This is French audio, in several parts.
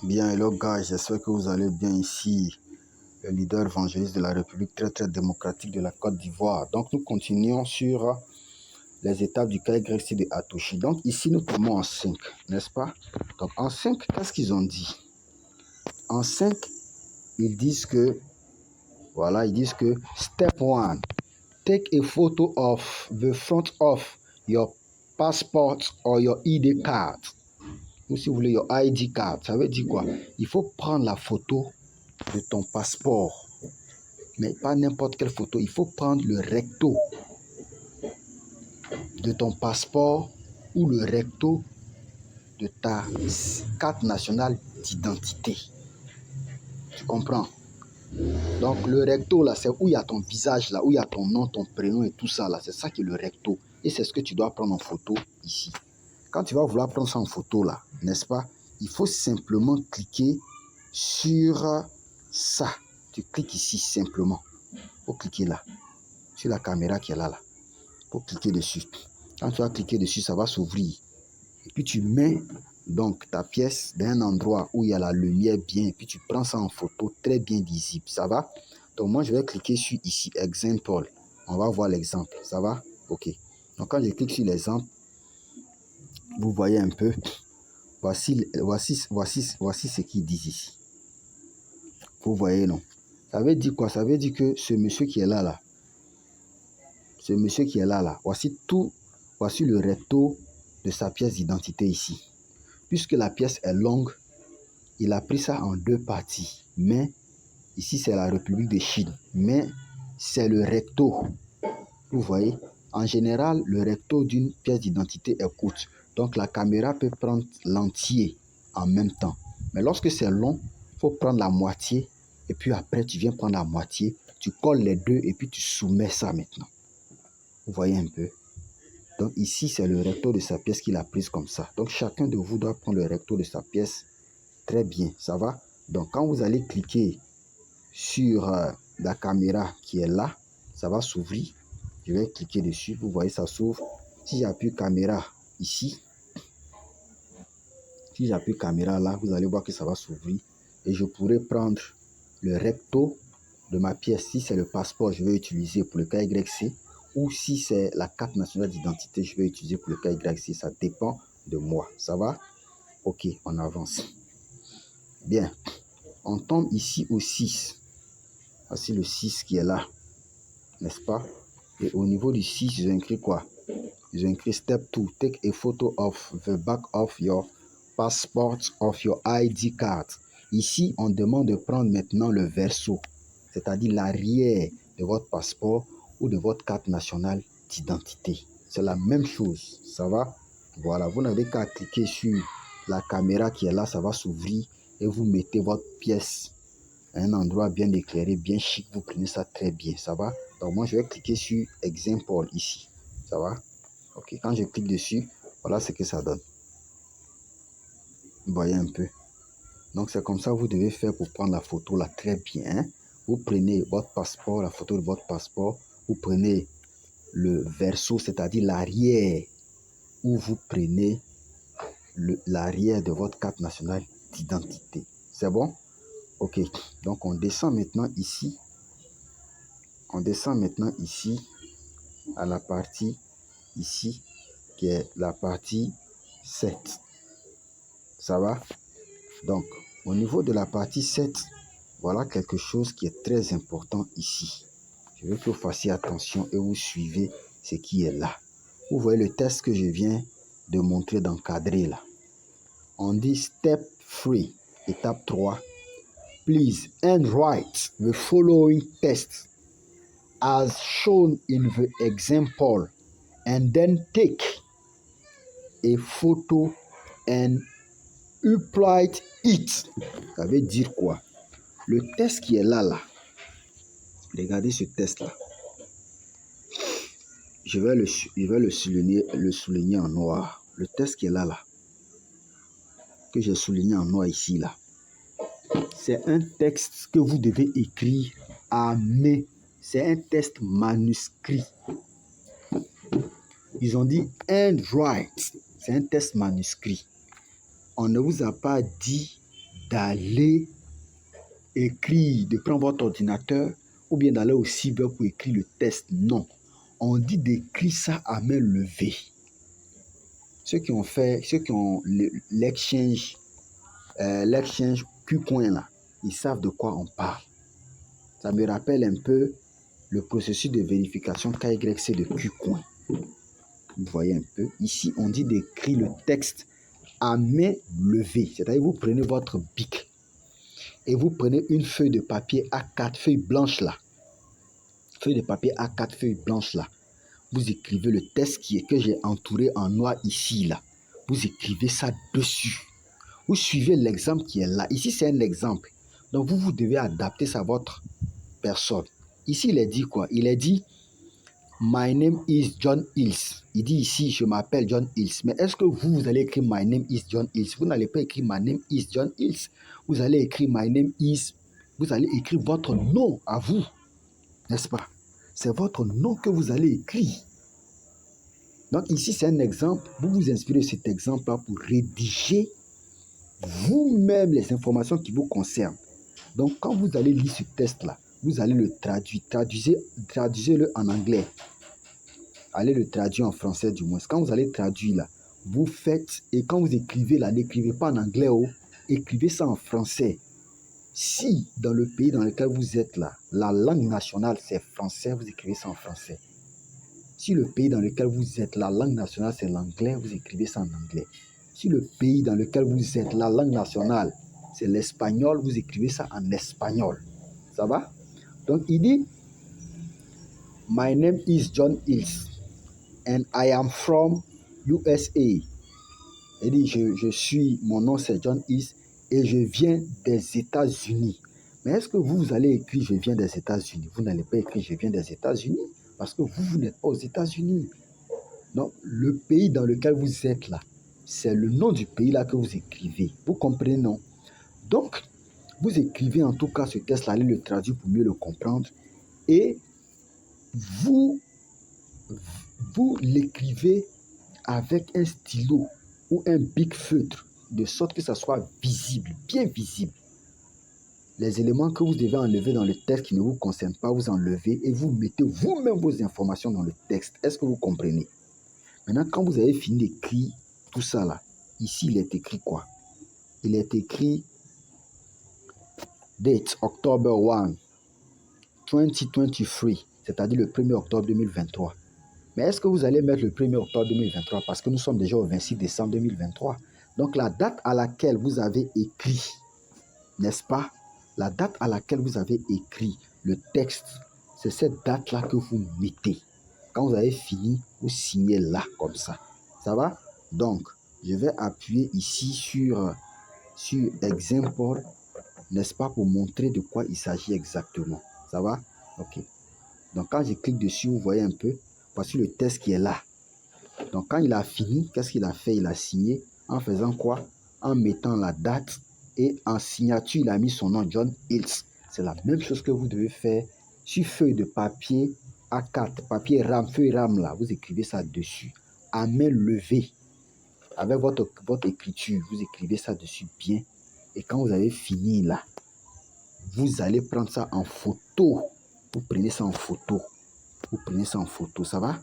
Bien, hello guys, j'espère que vous allez bien ici. Le leader évangéliste de la République très démocratique de la Côte d'Ivoire. Donc nous continuons sur les étapes du KYC de Atoshi. Donc ici nous tombons en 5, n'est-ce pas? Donc en 5, qu'est-ce qu'ils ont dit? En 5, ils disent que, step 1, take a photo of the front of your passport or your ID card. Ou si vous voulez, your ID card. Ça veut dire quoi? Il faut prendre la photo de ton passeport. Mais pas n'importe quelle photo. Il faut prendre le recto de ton passeport ou le recto de ta carte nationale d'identité. Tu comprends? Donc le recto là, c'est où il y a ton visage là, où il y a ton nom, ton prénom et tout ça là. C'est ça qui est le recto. Et c'est ce que tu dois prendre en photo ici. Quand tu vas vouloir prendre ça en photo là, n'est-ce pas? Il faut simplement cliquer sur ça. Tu cliques ici simplement. Il faut cliquer là. Sur la caméra qui est là. Il faut cliquer dessus. Quand tu vas cliquer dessus, ça va s'ouvrir. Et puis tu mets donc ta pièce dans un endroit où il y a la lumière bien. Et puis tu prends ça en photo très bien visible. Ça va? Donc moi je vais cliquer sur ici, exemple. On va voir l'exemple. Ça va? Ok. Donc quand je clique sur l'exemple, vous voyez un peu. Voici ce qu'ils disent ici. Vous voyez, non? Ça veut dire quoi? Ça veut dire que ce monsieur qui est là, voici le recto de sa pièce d'identité ici. Puisque la pièce est longue, il a pris ça en 2 parties. Mais ici, c'est la République de Chine. Mais c'est le recto. Vous voyez? En général, le recto d'une pièce d'identité est courte. Donc, la caméra peut prendre l'entier en même temps. Mais lorsque c'est long, il faut prendre la moitié. Et puis après, tu viens prendre la moitié. Tu colles les deux et puis tu soumets ça maintenant. Vous voyez un peu? Donc ici, c'est le recto de sa pièce qu'il a prise comme ça. Donc chacun de vous doit prendre le recto de sa pièce très bien. Ça va? Donc quand vous allez cliquer sur la caméra qui est là, ça va s'ouvrir. Je vais cliquer dessus. Vous voyez, ça s'ouvre. Si j'appuie caméra ici, si j'appuie caméra là, vous allez voir que ça va s'ouvrir. Et je pourrais prendre le recto de ma pièce. Si c'est le passeport, je vais utiliser pour le KYC. Ou si c'est la carte nationale d'identité, je vais utiliser pour le KYC. Ça dépend de moi. Ça va? Ok, on avance. Bien. On tombe ici au 6. Voici le 6 qui est là. N'est-ce pas? Et au niveau du 6, ils ont écrit quoi? Ils ont écrit step 2. Take a photo of the back of your passport of your ID card. Ici, on demande de prendre maintenant le verso, c'est-à-dire l'arrière de votre passeport ou de votre carte nationale d'identité. C'est la même chose, ça va? Voilà, vous n'avez qu'à cliquer sur la caméra qui est là, ça va s'ouvrir et vous mettez votre pièce à un endroit bien éclairé, bien chic, vous prenez ça très bien, ça va? Donc moi, je vais cliquer sur Example ici, ça va? Ok, quand je clique dessus, voilà ce que ça donne. Vous voyez un peu. Donc c'est comme ça que vous devez faire pour prendre la photo là très bien. Hein? Vous prenez votre passeport, la photo de votre passeport. Vous prenez le verso, c'est-à-dire l'arrière. Ou vous prenez l'arrière de votre carte nationale d'identité. C'est bon? Ok. Donc on descend maintenant ici. On descend maintenant ici à la partie ici qui est la partie 7. Ça va? Donc, au niveau de la partie 7, voilà quelque chose qui est très important ici. Je veux que vous fassiez attention et vous suivez ce qui est là. Vous voyez le test que je viens de montrer d'encadrer là. On dit step 3, étape 3. Please handwrite the following test as shown in the example and then take a photo and upload it. Ça veut dire quoi? Le test qui est là, regardez ce test-là. Je vais le souligner en noir. Le test qui est là, que j'ai souligné en noir ici, là. C'est un texte que vous devez écrire à main. C'est un test manuscrit. Ils ont dit handwrite. C'est un test manuscrit. On ne vous a pas dit d'aller écrire, de prendre votre ordinateur ou bien d'aller au cyber pour écrire le test. Non. On dit d'écrire ça à main levée. Ceux qui ont l'exchange KuCoin là, ils savent de quoi on parle. Ça me rappelle un peu le processus de vérification KYC de KuCoin. Vous voyez un peu. Ici, on dit d'écrire le texte à main levée. C'est-à-dire, vous prenez votre bic et vous prenez une feuille de papier A4, feuille blanche là. Feuille de papier A4, feuille blanche là. Vous écrivez le texte que j'ai entouré en noir ici là. Vous écrivez ça dessus. Vous suivez l'exemple qui est là. Ici, c'est un exemple. Donc, vous devez adapter ça à votre personne. Ici, il est dit quoi? Il est dit My name is John Hills. Il dit ici, je m'appelle John Hills. Mais est-ce que vous allez écrire My name is John Hills? Vous n'allez pas écrire My name is John Hills. Vous allez écrire My name is. Vous allez écrire votre nom à vous. N'est-ce pas? C'est votre nom que vous allez écrire. Donc ici, c'est un exemple. Vous vous inspirez de cet exemple-là pour rédiger vous-même les informations qui vous concernent. Donc, quand vous allez lire ce test-là, vous allez le traduire. Traduisez-le en anglais. Allez le traduire en français du moins. Quand vous allez traduire là, vous faites, et quand vous écrivez là, n'écrivez pas en anglais, écrivez ça en français. Si dans le pays dans lequel vous êtes là, la langue nationale c'est français, vous écrivez ça en français. Si le pays dans lequel vous êtes, la langue nationale c'est l'anglais, vous écrivez ça en anglais. Si le pays dans lequel vous êtes, la langue nationale c'est l'espagnol, vous écrivez ça en espagnol. Ça va? Donc il dit, My name is John Hills and I am from USA. Il dit, mon nom c'est John Hills et je viens des États-Unis. Mais est-ce que vous allez écrire je viens des États-Unis? Vous n'allez pas écrire je viens des États-Unis parce que vous n'êtes pas aux États-Unis. Donc, le pays dans lequel vous êtes là, c'est le nom du pays là que vous écrivez. Vous comprenez, non? Donc, vous écrivez en tout cas ce test-là, allez le traduire pour mieux le comprendre. Et vous l'écrivez avec un stylo ou un bic feutre, de sorte que ça soit visible, bien visible. Les éléments que vous devez enlever dans le texte qui ne vous concernent pas, vous enlevez et vous mettez vous-même vos informations dans le texte. Est-ce que vous comprenez? Maintenant, quand vous avez fini d'écrire tout ça là, ici il est écrit quoi? Il est écrit Date October 1, 2023, c'est-à-dire le 1er octobre 2023. Mais est-ce que vous allez mettre le 1er octobre 2023 parce que nous sommes déjà au 26 décembre 2023? Donc la date à laquelle vous avez écrit, n'est-ce pas? La date à laquelle vous avez écrit le texte, c'est cette date-là que vous mettez. Quand vous avez fini, vous signez là, comme ça. Ça va? Donc, je vais appuyer ici sur Example, n'est-ce pas, pour montrer de quoi il s'agit exactement. Ça va? Ok. Donc, quand je clique dessus, vous voyez un peu, voici le test qui est là. Donc, quand il a fini, qu'est-ce qu'il a fait? Il a signé en faisant quoi? En mettant la date et en signature, il a mis son nom, John Hills. C'est la même chose que vous devez faire sur feuille de papier A4, papier rame, feuille rame là. Vous écrivez ça dessus, à main levée. Avec votre écriture, vous écrivez ça dessus bien. Et quand vous avez fini là, vous allez prendre ça en photo. Vous prenez ça en photo. Vous prenez ça en photo, ça va?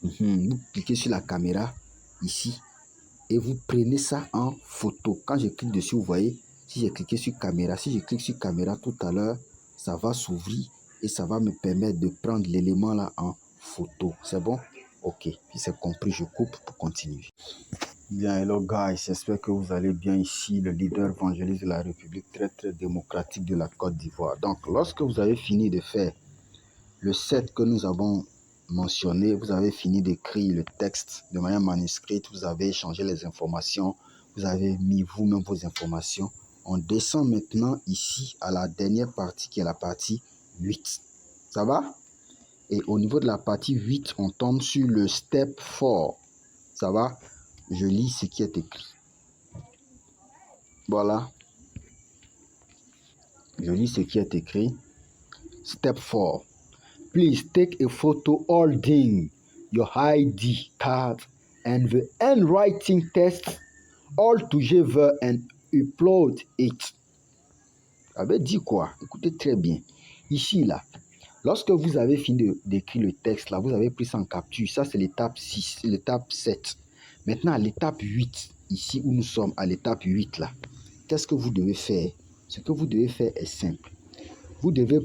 Vous cliquez sur la caméra ici et vous prenez ça en photo. Quand je clique dessus, vous voyez, si j'ai cliqué sur caméra, si je clique sur caméra tout à l'heure, ça va s'ouvrir et ça va me permettre de prendre l'élément là en photo. C'est bon? Ok, puis c'est compris, je coupe pour continuer. Bien, hello guys, j'espère que vous allez bien ici, le leader évangéliste de la République très démocratique de la Côte d'Ivoire. Donc, lorsque vous avez fini de faire le set que nous avons mentionné, vous avez fini d'écrire le texte de manière manuscrite, vous avez échangé les informations, vous avez mis vous-même vos informations. On descend maintenant ici à la dernière partie qui est la partie 8. Ça va? Et au niveau de la partie 8, on tombe sur le step 4. Ça va? Je lis ce qui est écrit. Voilà. Je lis ce qui est écrit. Step 4. Please take a photo holding your ID card and the handwriting test all together and upload it. Ça veut dire quoi? Écoutez très bien. Ici, là, lorsque vous avez fini d'écrire le texte, là, vous avez pris ça en capture. Ça, c'est l'étape 6, l'étape 7. Maintenant, à l'étape 8, ici où nous sommes, à l'étape 8, là, qu'est-ce que vous devez faire? Ce que vous devez faire est simple. Vous devez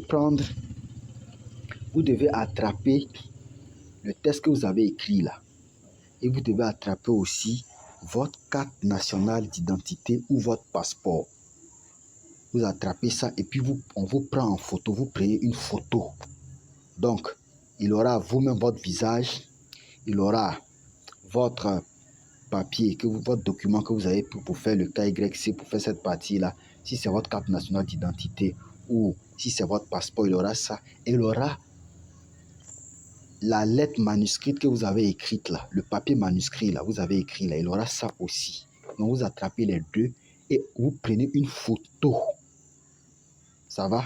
attraper le texte que vous avez écrit là. Et vous devez attraper aussi votre carte nationale d'identité ou votre passeport. Vous attrapez ça et puis on vous prend en photo. Vous prenez une photo. Donc, il aura vous-même votre visage. Il aura votre papier, votre document que vous avez pour faire le KYC, pour faire cette partie-là. Si c'est votre carte nationale d'identité ou si c'est votre passeport, il aura ça. Et il aura la lettre manuscrite que vous avez écrite là, le papier manuscrit là, vous avez écrit là, il aura ça aussi. Donc vous attrapez les deux et vous prenez une photo. Ça va?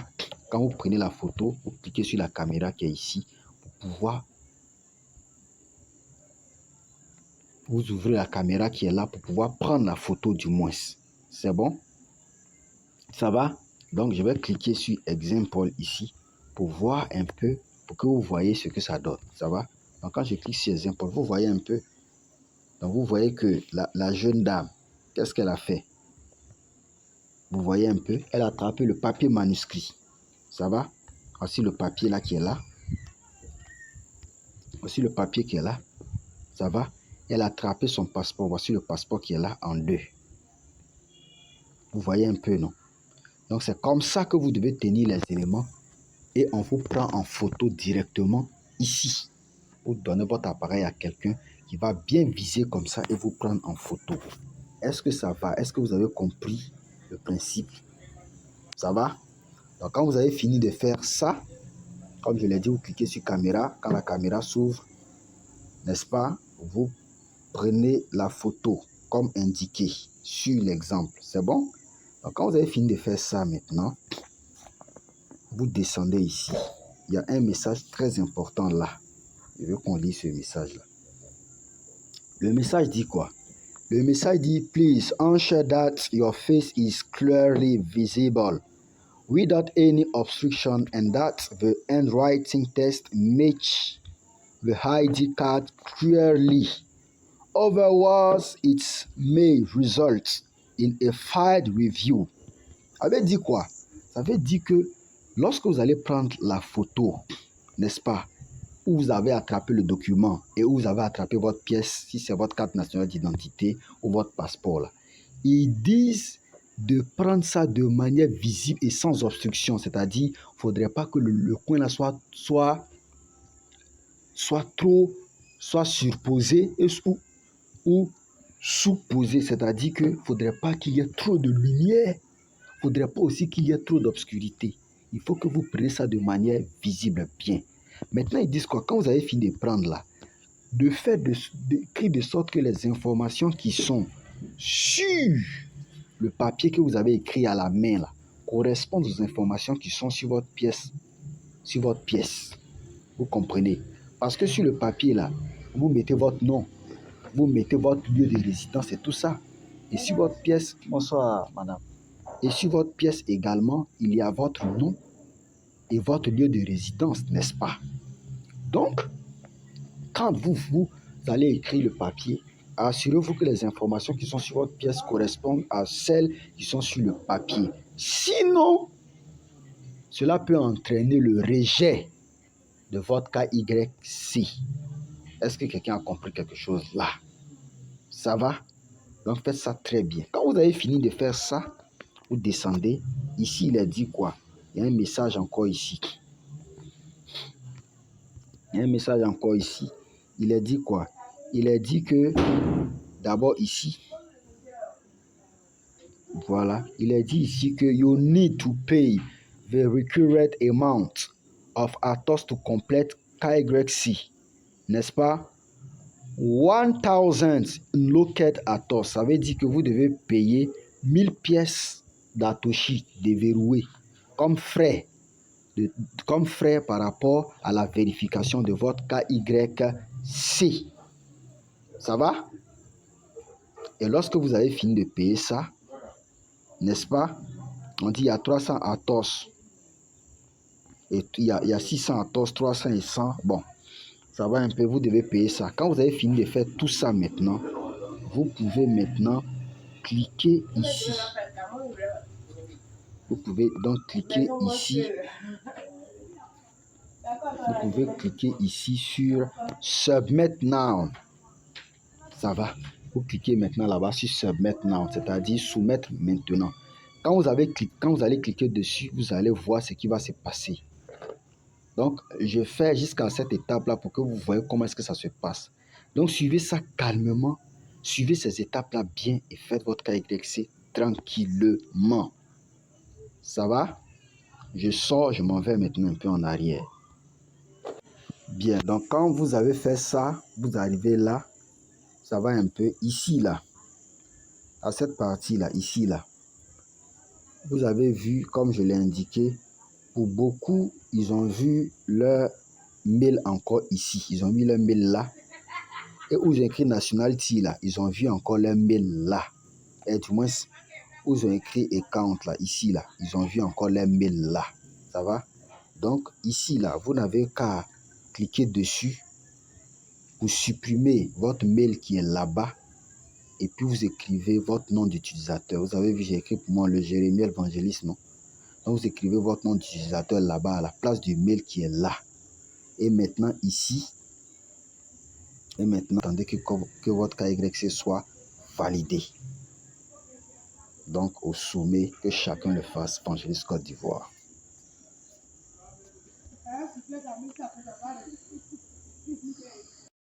Quand vous prenez la photo, vous cliquez sur la caméra qui est ici pour pouvoir... Vous ouvrez la caméra qui est là pour pouvoir prendre la photo du moins. C'est bon? Ça va? Donc je vais cliquer sur Example ici pour voir un peu, pour que vous voyez ce que ça donne. Ça va? Donc quand je clique sur Example, vous voyez un peu. Donc vous voyez que la jeune dame, qu'est-ce qu'elle a fait? Vous voyez un peu, elle a attrapé le papier manuscrit. Ça va? Voici le papier là qui est là. Voici le papier qui est là. Ça va? Elle a attrapé son passeport. Voici le passeport qui est là en deux. Vous voyez un peu, non? Donc c'est comme ça que vous devez tenir les éléments et on vous prend en photo directement ici. Vous donnez votre appareil à quelqu'un qui va bien viser comme ça et vous prendre en photo. Est-ce que ça va? Est-ce que vous avez compris le principe? Ça va? Donc quand vous avez fini de faire ça, comme je l'ai dit, vous cliquez sur caméra. Quand la caméra s'ouvre, n'est-ce pas? Vous prenez la photo comme indiqué sur l'exemple. C'est bon? Donc quand vous avez fini de faire ça maintenant, vous descendez ici. Il y a un message très important là. Je veux qu'on lise ce message-là. Le message dit quoi? Le message dit, please ensure that your face is clearly visible without any obstruction and that the handwriting text match the ID card clearly. Otherwise, it may result in a filed review. Ça veut dire quoi? Ça veut dire que lorsque vous allez prendre la photo, n'est-ce pas, où vous avez attrapé le document et où vous avez attrapé votre pièce, si c'est votre carte nationale d'identité ou votre passeport, là, ils disent de prendre ça de manière visible et sans obstruction. C'est-à-dire, il ne faudrait pas que le coin là soit surposé ou sous-posé. C'est-à-dire qu'il ne faudrait pas qu'il y ait trop de lumière. Il ne faudrait pas aussi qu'il y ait trop d'obscurité. Il faut que vous preniez ça de manière visible bien. Maintenant, ils disent quoi? Quand vous avez fini de prendre là, d'écrire de sorte que les informations qui sont sur le papier que vous avez écrit à la main là, correspondent aux informations qui sont sur votre pièce. Vous comprenez? Parce que sur le papier là, vous mettez votre nom, vous mettez votre lieu de résidence et tout ça. Et sur votre pièce, bonsoir madame. Et sur votre pièce également, il y a votre nom et votre lieu de résidence, n'est-ce pas? Donc, quand vous allez écrire le papier, assurez-vous que les informations qui sont sur votre pièce correspondent à celles qui sont sur le papier. Sinon, cela peut entraîner le rejet de votre KYC. Est-ce que quelqu'un a compris quelque chose là? Ça va? Donc, faites ça très bien. Quand vous avez fini de faire ça, vous descendez. Ici, il a dit quoi? Il y a un message encore ici. Il y a un message encore ici. Il a dit quoi? Il a dit que, d'abord ici, voilà, il a dit ici que you need to pay the required amount of ATOS to complete KYC, n'est-ce pas? 1000 located ATOS, ça veut dire que vous devez payer 1000 pièces d'Atoshi déverrouillées comme frais par rapport à la vérification de votre KYC. Ça va? Et lorsque vous avez fini de payer ça, n'est-ce pas? On dit il y a 300 Athos. Et il y a 600 Athos, 300 et 100. Bon, ça va un peu, vous devez payer ça. Quand vous avez fini de faire tout ça maintenant, vous pouvez maintenant cliquer ici. Vous pouvez donc cliquer ici. Vous pouvez cliquer ici sur Submit Now. Ça va. Vous cliquez maintenant là-bas sur Submit Now, c'est-à-dire soumettre maintenant. Quand vous allez cliquer dessus, vous allez voir ce qui va se passer. Donc, je fais jusqu'à cette étape-là pour que vous voyez comment est-ce que ça se passe. Donc, suivez ça calmement. Suivez ces étapes-là bien et faites votre KYC tranquillement. Ça va? Je sors, je m'en vais maintenant un peu en arrière. Bien, donc quand vous avez fait ça, vous arrivez là. Ça va un peu ici, là. À cette partie-là, ici, là. Vous avez vu, comme je l'ai indiqué, pour beaucoup, ils ont vu leur mail encore ici. Ils ont mis leur mail là. Et où j'ai écrit Nationality là, ils ont vu encore leur mail là. Et du moins, où ils ont écrit Account là, ici là, ils ont vu encore leur mail là. Ça va? Donc ici là, vous n'avez qu'à cliquer dessus pour supprimer votre mail qui est là-bas. Et puis vous écrivez votre nom d'utilisateur. Vous avez vu, j'ai écrit pour moi le Jérémie Évangéliste, non? Donc vous écrivez votre nom d'utilisateur là-bas à la place du mail qui est là. Et maintenant ici, attendez que votre KYC soit validé. Donc au sommet, que chacun le fasse, Évangéliste Côte d'Ivoire.